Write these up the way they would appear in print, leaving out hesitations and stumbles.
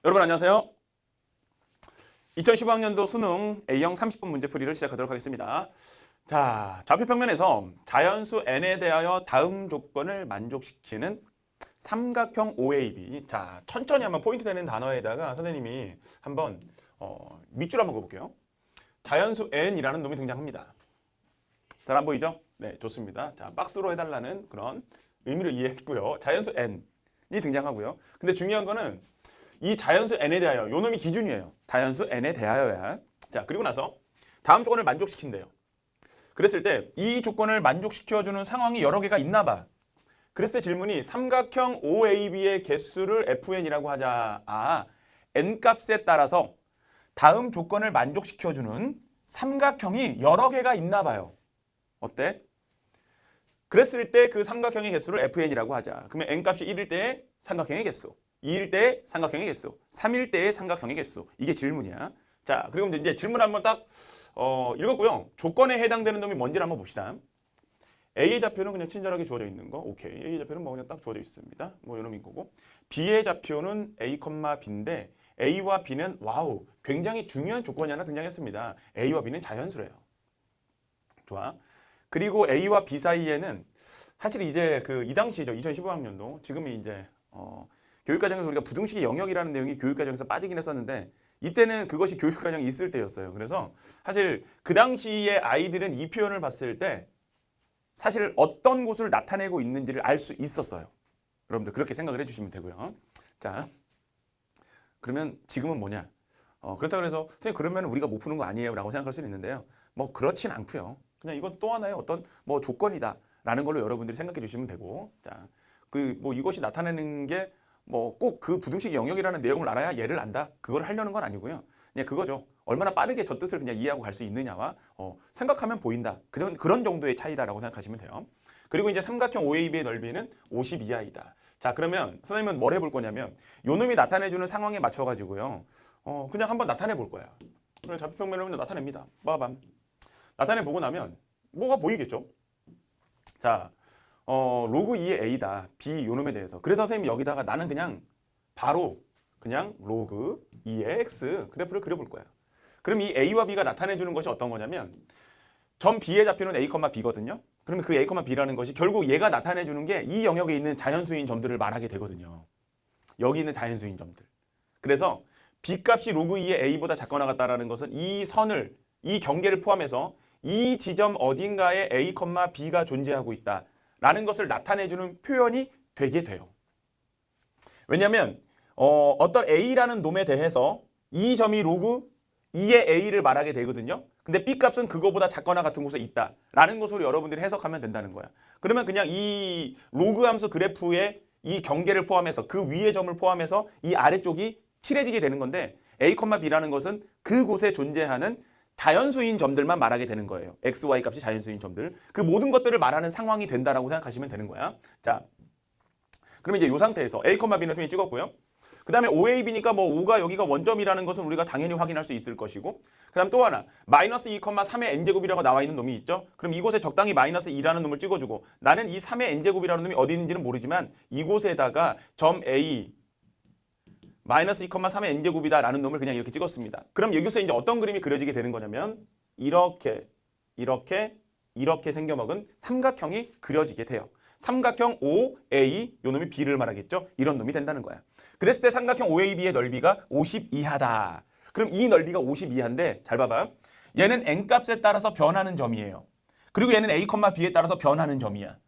여러분 안녕하세요. 2015학년도 수능 A형 30분 문제풀이를 시작하도록 하겠습니다. 자, 좌표평면에서 자연수 n에 대하여 다음 조건을 만족시키는 삼각형 OAB. 자, 천천히 한번 포인트 되는 단어에다가 선생님이 한번 밑줄 한번 그어볼게요. 자연수 n이라는 놈이 등장합니다. 잘 안 보이죠? 네, 좋습니다. 자, 박스로 해달라는 그런 의미를 이해했고요. 자연수 n이 등장하고요. 근데 중요한 거는 이 자연수 n에 대하여 요 놈이 기준이에요. 자연수 n에 대하여야. 자, 그리고 나서 다음 조건을 만족시킨대요. 그랬을 때 이 조건을 만족시켜주는 상황이 여러 개가 있나 봐. 그랬을 때 질문이 삼각형 OAB의 개수를 FN이라고 하자. n 값에 따라서 다음 조건을 만족시켜주는 삼각형이 여러 개가 있나 봐요. 어때? 그랬을 때 그 삼각형의 개수를 FN이라고 하자. 그러면 n 값이 1일 때의 삼각형의 개수, 2일 때의 삼각형의 개수, 3일 때의 삼각형의 개수. 이게 질문이야. 자, 그리고 이제 질문 한번 딱 읽었고요. 조건에 해당되는 놈이 뭔지를 한번 봅시다. A의 좌표는 그냥 친절하게 주어져 있는 거. 오케이. A의 좌표는 뭐 그냥 딱 주어져 있습니다. 뭐 이놈인 거고. B의 좌표는 A, B인데 A와 B는 와우, 굉장히 중요한 조건이 하나 등장했습니다. A와 B는 자연수래요. 좋아. 그리고 A와 B 사이에는 사실 이제 이 당시죠. 2015학년도 지금이 이제 교육과정에서 우리가 부등식의 영역이라는 내용이 교육과정에서 빠지긴 했었는데 이때는 그것이 교육과정에 있을 때였어요. 그래서 사실 그 당시에 아이들은 이 표현을 봤을 때 사실 어떤 곳을 나타내고 있는지를 알 수 있었어요. 여러분들 그렇게 생각을 해주시면 되고요. 자, 그러면 지금은 뭐냐? 그렇다고 해서 선생님 그러면 우리가 못 푸는 거 아니에요? 라고 생각할 수는 있는데요. 뭐 그렇진 않고요. 그냥 이건 또 하나의 어떤 뭐 조건이다 라는 걸로 여러분들이 생각해 주시면 되고, 자, 뭐 이것이 나타내는 게 뭐 꼭 그 부등식 영역이라는 내용을 알아야 얘를 안다, 그걸 하려는 건 아니고요. 그냥 그거죠. 얼마나 빠르게 저 뜻을 그냥 이해하고 갈 수 있느냐와 생각하면 보인다, 그런 정도의 차이다라고 생각하시면 돼요. 그리고 이제 삼각형 OAB의 넓이는 52하이다. 자, 그러면 선생님은 뭘 해볼 거냐면 요 놈이 나타내주는 상황에 맞춰가지고요. 그냥 한번 나타내 볼 거야. 그럼 좌표평면을 그냥 나타냅니다. 빠밤. 나타내 보고 나면 뭐가 보이겠죠? 자, 로그 2의 A다. B 요놈에 대해서. 그래서 선생님이 여기다가 나는 그냥 바로 그냥 로그 2의 X 그래프를 그려볼 거야. 그럼 이 A와 B가 나타내주는 것이 어떤 거냐면 점 B의 좌표는 A, B거든요. 그러면 그 A, B라는 것이 결국 얘가 나타내주는 게 이 영역에 있는 자연수인 점들을 말하게 되거든요. 여기 있는 자연수인 점들. 그래서 B 값이 로그 2의 A보다 작거나 같다라는 것은 이 경계를 포함해서 이 지점 어딘가에 A, B가 존재하고 있다라는 것을 나타내주는 표현이 되게 돼요. 왜냐하면 어떤 A라는 놈에 대해서 이 점이 로그 2의 A를 말하게 되거든요. 근데 B 값은 그거보다 작거나 같은 곳에 있다라는 것으로 여러분들이 해석하면 된다는 거야. 그러면 그냥 이 로그 함수 그래프의 이 경계를 포함해서 그 위의 점을 포함해서 이 아래쪽이 칠해지게 되는 건데 A, B라는 것은 그곳에 존재하는 자연수인 점들만 말하게 되는 거예요. X, Y 값이 자연수인 점들. 그 모든 것들을 말하는 상황이 된다라고 생각하시면 되는 거야. 자, 그러면 이제 이 상태에서 A, B는 선생님이 찍었고요. 그 다음에 OAB니까 뭐 5가 여기가 원점이라는 것은 우리가 당연히 확인할 수 있을 것이고, 그 다음 또 하나 마이너스 2, 3의 n제곱이라고 나와 있는 놈이 있죠. 그럼 이곳에 적당히 마이너스 2라는 놈을 찍어주고 나는 이 3의 n제곱이라는 놈이 어디 있는지는 모르지만 이곳에다가 점 A 마이너스 2, 3의 n제곱이다 라는 놈을 그냥 이렇게 찍었습니다. 그럼 여기서 이제 어떤 그림이 그려지게 되는 거냐면 이렇게 생겨먹은 삼각형이 그려지게 돼요. 삼각형 OA, 요 놈이 B를 말하겠죠. 이런 놈이 된다는 거야. 그랬을 때 삼각형 OAB의 넓이가 52하다. 그럼 이 넓이가 52한데 잘 봐봐. 얘는 n값에 따라서 변하는 점이에요. 그리고 얘는 A, B에 따라서 변하는 점이야.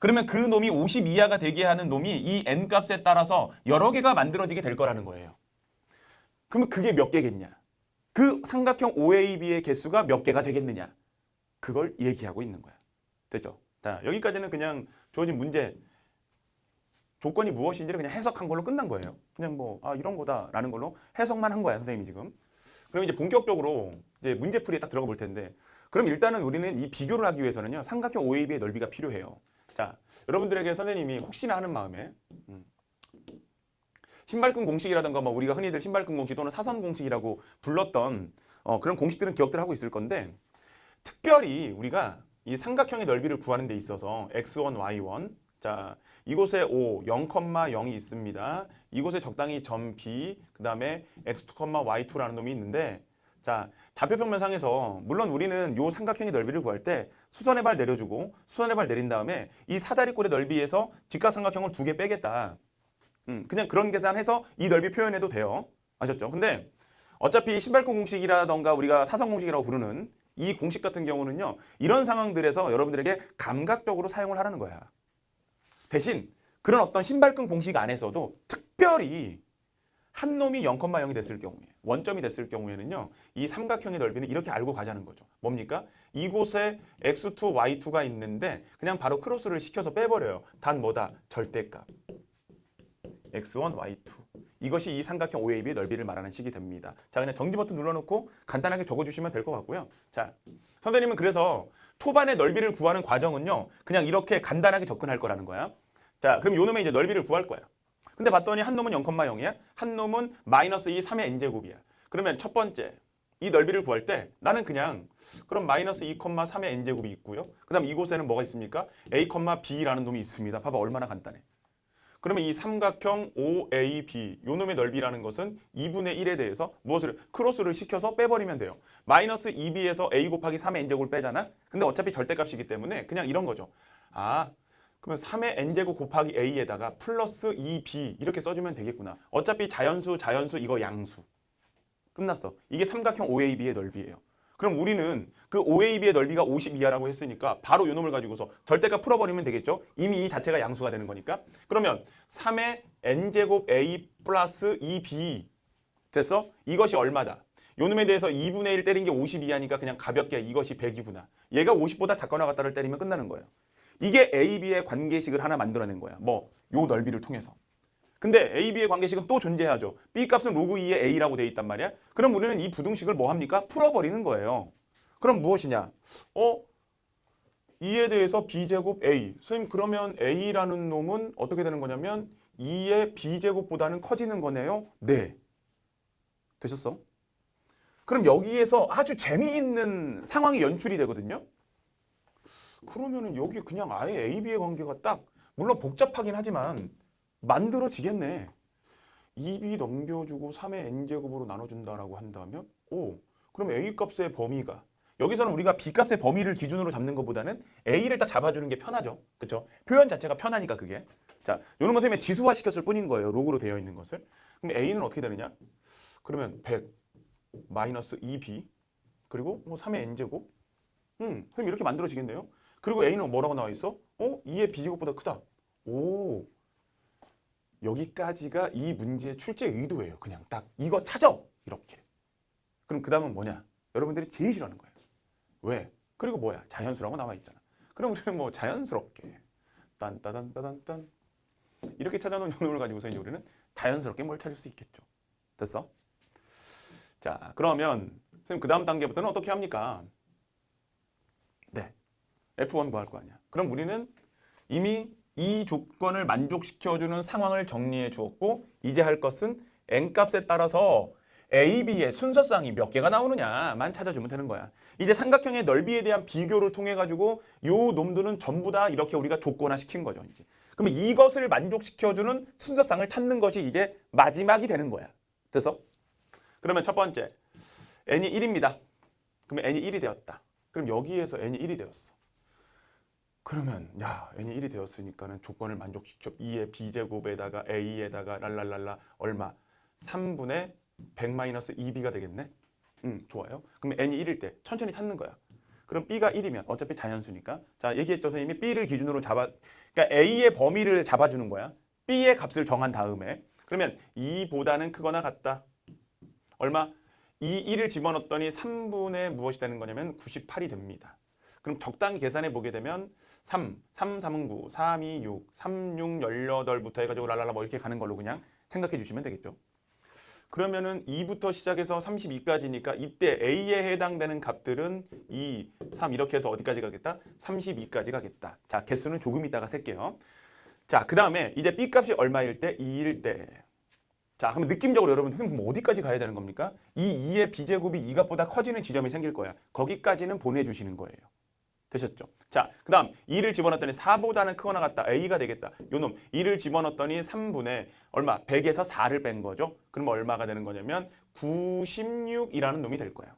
그러면 그 놈이 52하가 되게 하는 놈이 이 n값에 따라서 여러 개가 만들어지게 될 거라는 거예요. 그러면 그게 몇 개겠냐? 그 삼각형 OAB의 개수가 몇 개가 되겠느냐? 그걸 얘기하고 있는 거야. 됐죠? 자, 여기까지는 그냥 주어진 문제 조건이 무엇인지를 그냥 해석한 걸로 끝난 거예요. 그냥 뭐 이런 거다라는 걸로 해석만 한 거야, 선생님이 지금. 그럼 이제 본격적으로 이제 문제풀이에 딱 들어가 볼 텐데, 그럼 일단은 우리는 이 비교를 하기 위해서는요, 삼각형 OAB의 넓이가 필요해요. 자, 여러분들에게 선생님이 혹시나 하는 마음에 신발끈 공식이라든가 뭐 우리가 흔히들 신발끈 공식 또는 사선 공식이라고 불렀던 그런 공식들은 기억들 하고 있을 건데, 특별히 우리가 이 삼각형의 넓이를 구하는 데 있어서 x1, y1 자, 이곳에 O 0,0이 있습니다. 이곳에 적당히 점 B, 그 다음에 x2, y2라는 놈이 있는데, 자, 좌표평면상에서 물론 우리는 요 삼각형의 넓이를 구할 때 수선의 발 내려주고 수선의 발 내린 다음에 이 사다리꼴의 넓이에서 직각삼각형을 2개 빼겠다. 그냥 그런 계산해서 이 넓이 표현해도 돼요. 아셨죠? 근데 어차피 신발끈 공식이라던가 우리가 사선 공식이라고 부르는 이 공식 같은 경우는요, 이런 상황들에서 여러분들에게 감각적으로 사용을 하라는 거야. 대신 그런 어떤 신발끈 공식 안에서도 특별히 한 놈이 0,0이 됐을 경우에, 원점이 됐을 경우에는요, 이 삼각형의 넓이는 이렇게 알고 가자는 거죠. 뭡니까? 이곳에 x2, y2가 있는데 그냥 바로 크로스를 시켜서 빼버려요. 단 뭐다? 절대값. x1, y2. 이것이 이 삼각형 OAB의 넓이를 말하는 식이 됩니다. 자, 그냥 정지 버튼 눌러놓고 간단하게 적어주시면 될 것 같고요. 자, 선생님은 그래서 초반에 넓이를 구하는 과정은요, 그냥 이렇게 간단하게 접근할 거라는 거야. 자, 그럼 요 놈의 이제 넓이를 구할 거야. 근데 봤더니 한 놈은 0,0이야. 한 놈은 마이너스 2, 3의 n제곱이야. 그러면 첫 번째, 이 넓이를 구할 때 나는 그냥 그럼 마이너스 2, 3의 n제곱이 있고요. 그 다음 이곳에는 뭐가 있습니까? a, b라는 놈이 있습니다. 봐봐, 얼마나 간단해. 그러면 이 삼각형 OAB, 요 놈의 넓이라는 것은 2분의 1에 대해서 무엇을 크로스를 시켜서 빼버리면 돼요. 마이너스 2b에서 a 곱하기 3의 n제곱을 빼잖아. 근데 어차피 절대값이기 때문에 그냥 이런 거죠. 아, 그러면 3의 n제곱 곱하기 a에다가 플러스 2b 이렇게 써주면 되겠구나. 어차피 자연수 이거 양수. 끝났어. 이게 삼각형 OAB의 넓이에요. 그럼 우리는 그 OAB의 넓이가 52야라고 했으니까 바로 요 놈을 가지고서 절대값 풀어버리면 되겠죠. 이미 이 자체가 양수가 되는 거니까. 그러면 3의 n제곱 a 플러스 2b 됐어? 이것이 얼마다? 요 놈에 대해서 2분의 1 때린 게 52야니까 그냥 가볍게 이것이 100이구나. 얘가 50보다 작거나 같다를 때리면 끝나는 거예요. 이게 A, B의 관계식을 하나 만들어낸 거야. 뭐, 요 넓이를 통해서. 근데 A, B의 관계식은 또 존재하죠. B 값은 로그 2의 A라고 돼 있단 말이야. 그럼 우리는 이 부등식을 뭐 합니까? 풀어버리는 거예요. 그럼 무엇이냐? 2에 대해서 B제곱 A. 선생님, 그러면 A라는 놈은 어떻게 되는 거냐면 2의 B제곱보다는 커지는 거네요? 네. 되셨어? 그럼 여기에서 아주 재미있는 상황이 연출이 되거든요. 그러면은 여기 그냥 아예 A, B의 관계가 딱 물론 복잡하긴 하지만 만들어지겠네. 2B 넘겨주고 3의 n제곱으로 나눠준다라고 한다면 그럼 A 값의 범위가 여기서는 우리가 B 값의 범위를 기준으로 잡는 것보다는 A를 딱 잡아주는 게 편하죠. 그렇죠? 표현 자체가 편하니까 그게. 자, 요런 거 선생님이 지수화 시켰을 뿐인 거예요. 로그로 되어 있는 것을. 그럼 A는 어떻게 되느냐? 그러면 100 마이너스 2B 그리고 뭐 3의 n제곱 선생님 이렇게 만들어지겠네요. 그리고 A는 뭐라고 나와 있어? 2의 B제곱보다 크다. 오, 여기까지가 이 문제의 출제 의도예요. 그냥 딱 이거 찾아! 이렇게. 그럼 그 다음은 뭐냐? 여러분들이 제일 싫어하는 거예요. 왜? 그리고 뭐야? 자연수라고 나와 있잖아. 그럼 우리는 뭐 자연스럽게 딴따단따단딴 이렇게 찾아놓은 요놈을 가지고서 이제 우리는 자연스럽게 뭘 찾을 수 있겠죠. 됐어? 자, 그러면 선생님 그 다음 단계부터는 어떻게 합니까? 네, F1 구할 거 아니야. 그럼 우리는 이미 이 조건을 만족시켜주는 상황을 정리해 주었고 이제 할 것은 n값에 따라서 A, B의 순서쌍이 몇 개가 나오느냐만 찾아주면 되는 거야. 이제 삼각형의 넓이에 대한 비교를 통해 가지고 요 놈들은 전부 다 이렇게 우리가 조건화 시킨 거죠. 이제. 그러면 이것을 만족시켜주는 순서쌍을 찾는 것이 이제 마지막이 되는 거야. 됐어? 그러면 첫 번째 n이 1입니다. 그러면 n이 1이 되었다. 그럼 여기에서 n이 1이 되었어. 그러면 야 n이 1이 되었으니까는 조건을 만족시켜 2의 b제곱에다가 a에다가 랄랄랄라 얼마? 3분의 100-2b가 되겠네? 좋아요. 그럼 n이 1일 때 천천히 찾는 거야. 그럼 b가 1이면 어차피 자연수니까 자 얘기했죠 선생님이 b를 기준으로 그러니까 a의 범위를 잡아주는 거야. b의 값을 정한 다음에 그러면 2보다는 크거나 같다. 얼마? 1을 집어넣었더니 3분의 무엇이 되는 거냐면 98이 됩니다. 그럼 적당히 계산해 보게 되면 3, 3은 9, 3, 2, 6, 3, 6, 18부터 해가지고 랄랄라 뭐 이렇게 가는 걸로 그냥 생각해 주시면 되겠죠. 그러면은 2부터 시작해서 32까지니까 이때 A에 해당되는 값들은 2, 3 이렇게 해서 어디까지 가겠다? 32까지 가겠다. 자, 개수는 조금 이따가 셀게요. 자, 그 다음에 이제 B 값이 얼마일 때? 2일 때. 자, 그럼 느낌적으로 여러분 선생님 어디까지 가야 되는 겁니까? 이 2의 B제곱이 2값보다 커지는 지점이 생길 거야. 거기까지는 보내주시는 거예요. 되셨죠? 자, 그 다음 2를 집어넣었더니 4보다는 크거나 같다. A가 되겠다. 요놈 2를 집어넣었더니 3분의 얼마? 100에서 4를 뺀 거죠. 그럼 얼마가 되는 거냐면 96이라는 놈이 될 거예요.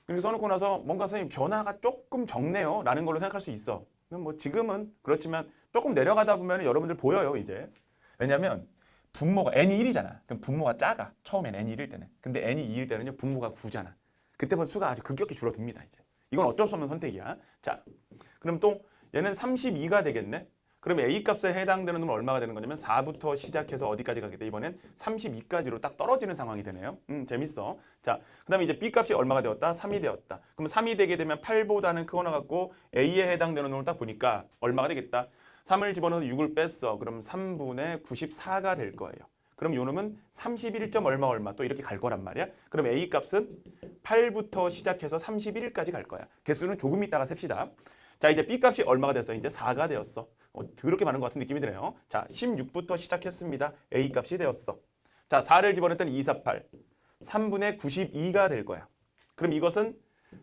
이렇게 써놓고 나서 뭔가 선생님 변화가 조금 적네요 라는 걸로 생각할 수 있어. 뭐 지금은 그렇지만 조금 내려가다 보면 여러분들 보여요 이제. 왜냐면 분모가 n이 1이잖아. 그럼 분모가 작아. 처음엔 n이 1일 때는. 근데 n이 2일 때는요 분모가 9잖아. 그때부터 수가 아주 급격히 줄어듭니다 이제. 이건 어쩔 수 없는 선택이야. 자, 그럼 또 얘는 32가 되겠네. 그럼 A 값에 해당되는 놈은 얼마가 되는 거냐면 4부터 시작해서 어디까지 가겠다. 이번엔 32까지로 딱 떨어지는 상황이 되네요. 재밌어. 자, 그 다음에 이제 B 값이 얼마가 되었다? 3이 되었다. 그럼 3이 되게 되면 8보다는 크거나 같고 A에 해당되는 놈을 딱 보니까 얼마가 되겠다? 3을 집어넣어서 6을 뺐어. 그럼 3분의 94가 될 거예요. 그럼 요 놈은 31점 얼마 또 이렇게 갈 거란 말이야. 그럼 A 값은 8부터 시작해서 31까지 갈 거야. 개수는 조금 있다가 셉시다. 자, 이제 B 값이 얼마가 됐어? 이제 4가 되었어. 더럽게 많은 것 같은 느낌이 드네요. 자, 16부터 시작했습니다. A 값이 되었어. 자, 4를 집어넣었더니 248. 3분의 92가 될 거야. 그럼 이것은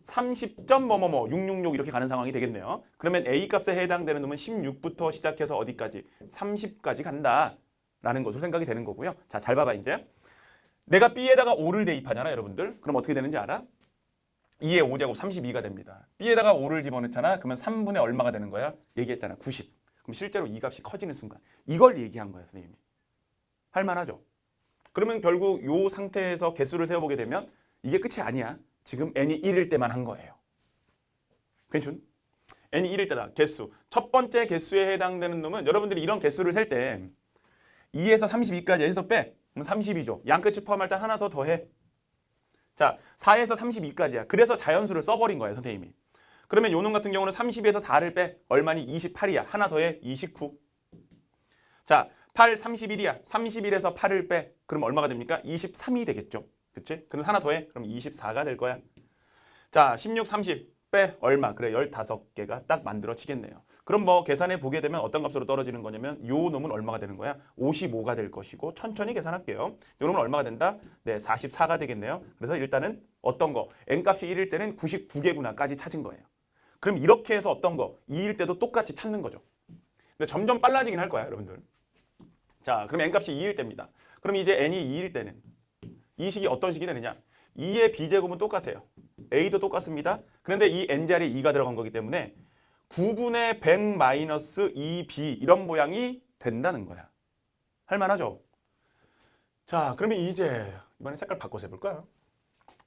30점 뭐뭐뭐 666 이렇게 가는 상황이 되겠네요. 그러면 A 값에 해당되는 놈은 16부터 시작해서 어디까지? 30까지 간다. 라는 것으로 생각이 되는 거고요. 자, 잘 봐봐 이제. 내가 B에다가 5를 대입하잖아, 여러분들. 그럼 어떻게 되는지 알아? 2의 5제곱 32가 됩니다. B에다가 5를 집어넣잖아. 그러면 3분의 얼마가 되는 거야? 얘기했잖아. 90. 그럼 실제로 이 값이 커지는 순간. 이걸 얘기한 거야, 선생님이. 할만하죠? 그러면 결국 이 상태에서 개수를 세워보게 되면 이게 끝이 아니야. 지금 n이 1일 때만 한 거예요. 괜춘? n이 1일 때다. 개수. 첫 번째 개수에 해당되는 놈은 여러분들이 이런 개수를 셀 때 2에서 32까지 해서 빼. 그럼 32죠. 양끝을 포함할 때 하나 더 더해. 자, 4에서 32까지야. 그래서 자연수를 써버린 거예요, 선생님이. 그러면 요놈 같은 경우는 30에서 4를 빼. 얼마니? 28이야. 하나 더해. 29. 자, 8, 31이야. 31에서 8을 빼. 그럼 얼마가 됩니까? 23이 되겠죠. 그치? 그럼 하나 더해. 그럼 24가 될 거야. 자, 16, 30 빼. 얼마? 그래, 15개가 딱 만들어지겠네요. 그럼 뭐 계산해 보게 되면 어떤 값으로 떨어지는 거냐면 요 놈은 얼마가 되는 거야? 55가 될 것이고 천천히 계산할게요. 요 놈은 얼마가 된다? 네, 44가 되겠네요. 그래서 일단은 어떤 거? n값이 1일 때는 99개구나까지 찾은 거예요. 그럼 이렇게 해서 어떤 거? 2일 때도 똑같이 찾는 거죠. 근데 점점 빨라지긴 할 거야, 여러분들. 자, 그럼 n값이 2일 때입니다. 그럼 이제 n이 2일 때는 이 식이 어떤 식이 되느냐? 2의 b제곱은 똑같아요. a도 똑같습니다. 그런데 이 n 자리에 2가 들어간 거기 때문에 9분의 100 마이너스 2b 이런 모양이 된다는 거야. 할만하죠? 자, 그러면 이제 이번에 색깔 바꿔서 해볼까요?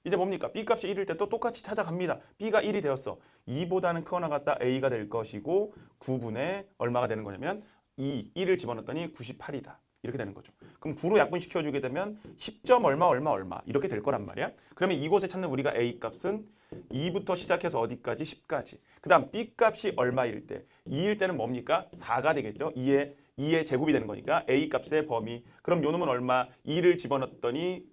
이제 뭡니까? b 값이 1일 때 또 똑같이 찾아갑니다. b가 1이 되었어. 2보다는 크거나 같다 a가 될 것이고 9분의 얼마가 되는 거냐면 1을 집어넣었더니 98이다. 이렇게 되는 거죠. 그럼 9로 약분시켜주게 되면 10점 얼마 이렇게 될 거란 말이야. 그러면 이곳에 찾는 우리가 A 값은 2부터 시작해서 어디까지? 10까지. 그 다음 B 값이 얼마일 때? 2일 때는 뭡니까? 4가 되겠죠. 2의 제곱이 되는 거니까 A 값의 범위. 그럼 요 놈은 얼마? 2를 집어넣었더니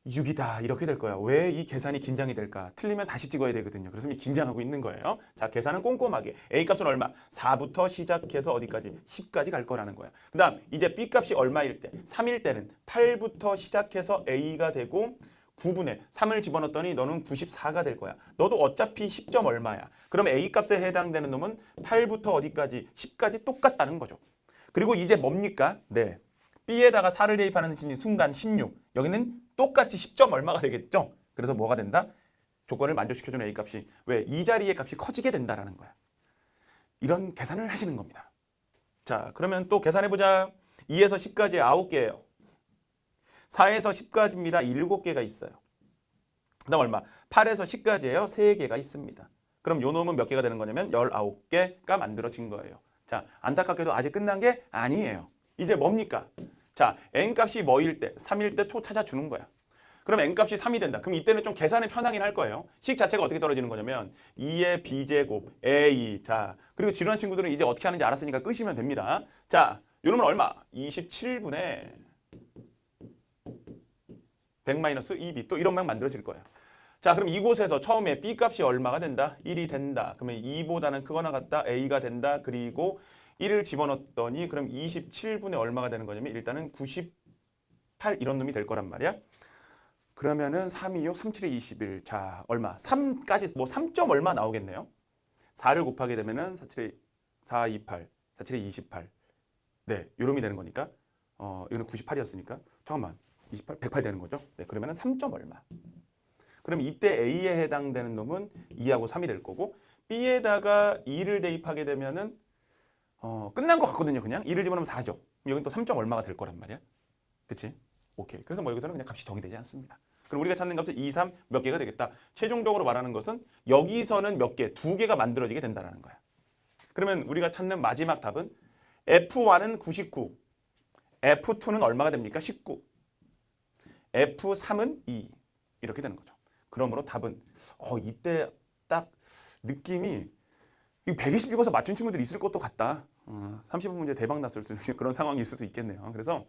96이다. 이렇게 될 거야. 왜 이 계산이 긴장이 될까? 틀리면 다시 찍어야 되거든요. 그래서 긴장하고 있는 거예요. 자, 계산은 꼼꼼하게. A 값은 얼마? 4부터 시작해서 어디까지? 10까지 갈 거라는 거야. 그 다음 이제 B 값이 얼마일 때? 3일 때는 8부터 시작해서 A가 되고 9분의 3을 집어넣었더니 너는 94가 될 거야. 너도 어차피 10점 얼마야. 그럼 A 값에 해당되는 놈은 8부터 어디까지? 10까지 똑같다는 거죠. 그리고 이제 뭡니까? 네. B에다가 4를 대입하는 순간 16. 여기는 똑같이 10점 얼마가 되겠죠? 그래서 뭐가 된다? 조건을 만족시켜주는 A 값이 왜? 이 자리의 값이 커지게 된다라는 거야. 이런 계산을 하시는 겁니다. 자, 그러면 또 계산해보자. 2에서 10까지 9개예요. 4에서 10까지입니다. 7개가 있어요. 그 다음 얼마? 8에서 10까지예요. 3개가 있습니다. 그럼 요 놈은 몇 개가 되는 거냐면 19개가 만들어진 거예요. 자, 안타깝게도 아직 끝난 게 아니에요. 이제 뭡니까? 자, n값이 뭐일 때? 3일 때 초 찾아주는 거야. 그럼 n값이 3이 된다. 그럼 이때는 좀 계산이 편하긴 할 거예요. 식 자체가 어떻게 떨어지는 거냐면 2의 b제곱 a. 자, 그리고 지루한 친구들은 이제 어떻게 하는지 알았으니까 끄시면 됩니다. 자, 요 놈은 얼마? 27분의 100-2b. 또 이런 모양 만들어질 거예요. 자, 그럼 이곳에서 처음에 b 값이 얼마가 된다? 1이 된다. 그러면 2보다는 크거나 같다. a가 된다. 그리고 1을 집어넣었더니 그럼 27분의 얼마가 되는 거냐면 일단은 98 이런 놈이 될 거란 말이야. 그러면은 3, 2, 6, 3, 7에 21. 자, 얼마? 3까지 뭐 3점 얼마 나오겠네요. 4를 곱하게 되면은 4, 7에 4, 2, 8. 4, 7에 28. 네, 요놈이 되는 거니까. 이거는 98이었으니까. 잠깐만. 28, 108 되는 거죠. 네, 그러면은 3점 얼마? 그럼 이때 A에 해당되는 놈은 2하고 3이 될 거고 B에다가 2를 대입하게 되면은 끝난 것 같거든요. 그냥 2를 집어넣으면 4죠. 여긴 또 3점 얼마가 될 거란 말이야. 그치? 오케이. 그래서 뭐 여기서는 그냥 값이 정의되지 않습니다. 그럼 우리가 찾는 값은 2, 3 몇 개가 되겠다. 최종적으로 말하는 것은 여기서는 몇 개, 2개가 만들어지게 된다는 거야. 그러면 우리가 찾는 마지막 답은 F1은 99, F2는 얼마가 됩니까? 19, F3은 2 이렇게 되는 거죠. 그러므로 답은 이때 딱 느낌이 120 읽어서 맞춘 친구들이 있을 것도 같다. 30번 문제 대박 났을 수 있는 그런 상황일 수도 있겠네요. 그래서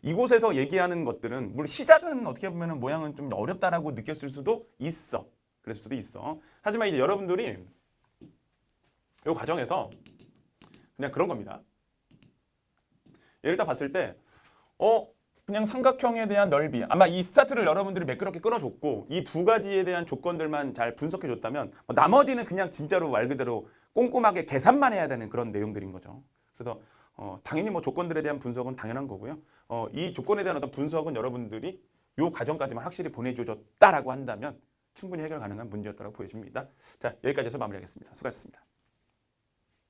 이곳에서 얘기하는 것들은 물론 시작은 어떻게 보면 모양은 좀 어렵다라고 느꼈을 수도 있어. 그랬을 수도 있어. 하지만 이제 여러분들이 이 과정에서 그냥 그런 겁니다. 예를 들어 봤을 때 그냥 삼각형에 대한 넓이 아마 이 스타트를 여러분들이 매끄럽게 끊어줬고 이 두 가지에 대한 조건들만 잘 분석해줬다면 나머지는 그냥 진짜로 말 그대로 꼼꼼하게 계산만 해야 되는 그런 내용들인 거죠. 그래서 당연히 뭐 조건들에 대한 분석은 당연한 거고요. 이 조건에 대한 어떤 분석은 여러분들이 요 과정까지만 확실히 보내줘줬다라고 한다면 충분히 해결 가능한 문제였다고 보여집니다. 자, 여기까지 해서 마무리하겠습니다. 수고하셨습니다.